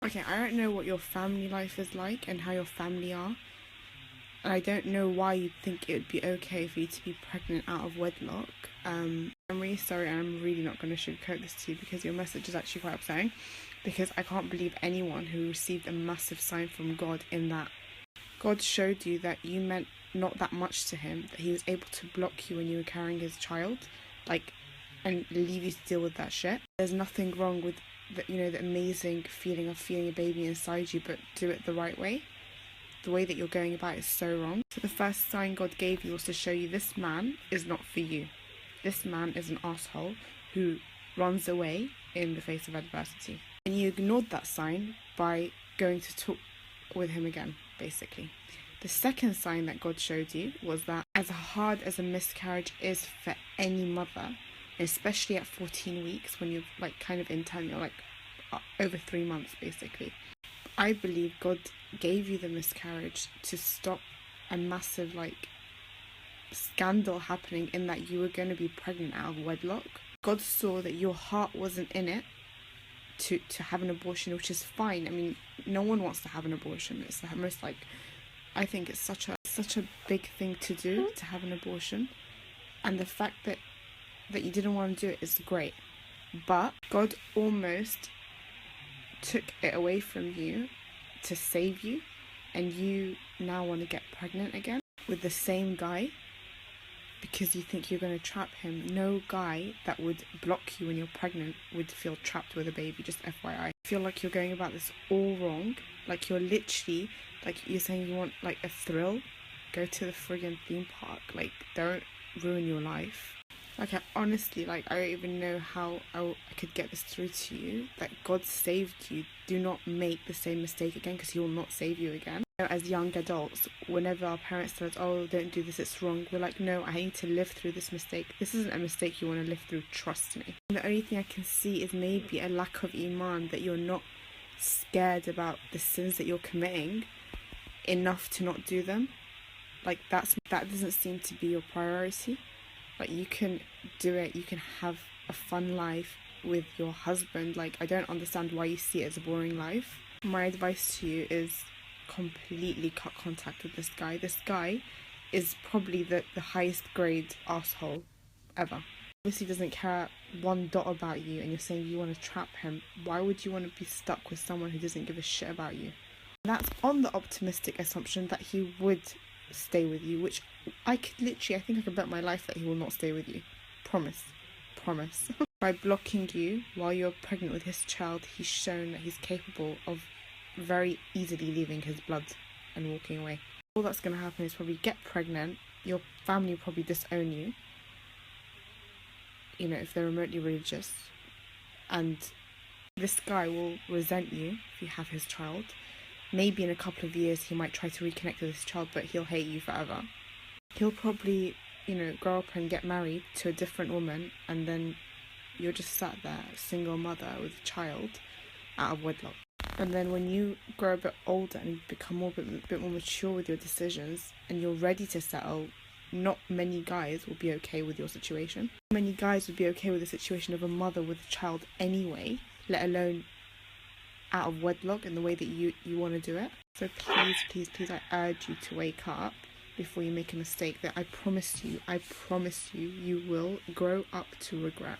Okay, I don't know what your family life is like and how your family are. And I don't know why you'd think it would be okay for you to be pregnant out of wedlock. I'm really sorry, and I'm really not going to sugarcoat this to you because your message is actually quite upsetting. Because I can't believe anyone who received a massive sign from God in that God showed you that you meant not that much to him, that he was able to block you when you were carrying his child, like, and leave you to deal with that shit. There's nothing wrong with the amazing feeling of feeling a baby inside you, but do it the right way. The way that you're going about it is so wrong. So the first sign God gave you was to show you this man is not for you. This man is an asshole who runs away in the face of adversity. And you ignored that sign by going to talk with him again, basically. The second sign that God showed you was that as hard as a miscarriage is for any mother, especially at 14 weeks when you're like kind of intern, you're like over 3 months basically, I believe God gave you the miscarriage to stop a massive like scandal happening in that you were going to be pregnant out of wedlock. God saw that your heart wasn't in it to have an abortion, which is fine. I mean, no one wants to have an abortion. It's the most like, I think it's such a big thing to do, to have an abortion, and the fact that you didn't want to do it is great. But God almost took it away from you to save you, and you now want to get pregnant again with the same guy because you think you're going to trap him. No guy that would block you when you're pregnant would feel trapped with a baby, just FYI. I feel like you're going about this all wrong. Like, you're literally, like, you're saying you want like a thrill, go to the friggin' theme park. Like, don't ruin your life. Like, I honestly, like, I don't even know how I could get this through to you, that God saved you. Do not make the same mistake again, because he will not save you again. As young adults, whenever our parents tell us, oh, don't do this, it's wrong, we're like, no, I need to live through this mistake. This isn't a mistake you want to live through, trust me. And the only thing I can see is maybe a lack of iman, that you're not scared about the sins that you're committing enough to not do them. Like, that doesn't seem to be your priority. Like, you can do it, you can have a fun life with your husband. Like, I don't understand why you see it as a boring life. My advice to you is completely cut contact with this guy. This guy is probably the highest grade asshole ever. Obviously doesn't care one dot about you, and you're saying you want to trap him. Why would you want to be stuck with someone who doesn't give a shit about you? And that's on the optimistic assumption that he would stay with you, which I think I could bet my life that he will not stay with you. Promise. By blocking you while you're pregnant with his child, he's shown that he's capable of very easily leaving his blood and walking away. All that's going to happen is probably get pregnant, your family will probably disown you, you know, if they're remotely religious, and this guy will resent you if you have his child. Maybe in a couple of years he might try to reconnect with his child, but he'll hate you forever. He'll probably, you know, grow up and get married to a different woman, and then you're just sat there, a single mother with a child out of wedlock. And then when you grow a bit older and become a bit more mature with your decisions, and you're ready to settle, not many guys will be okay with your situation. Many guys would be okay with the situation of a mother with a child anyway, let alone out of wedlock in the way that you want to do it. So please, I urge you to wake up before you make a mistake that I promise you, you will grow up to regret.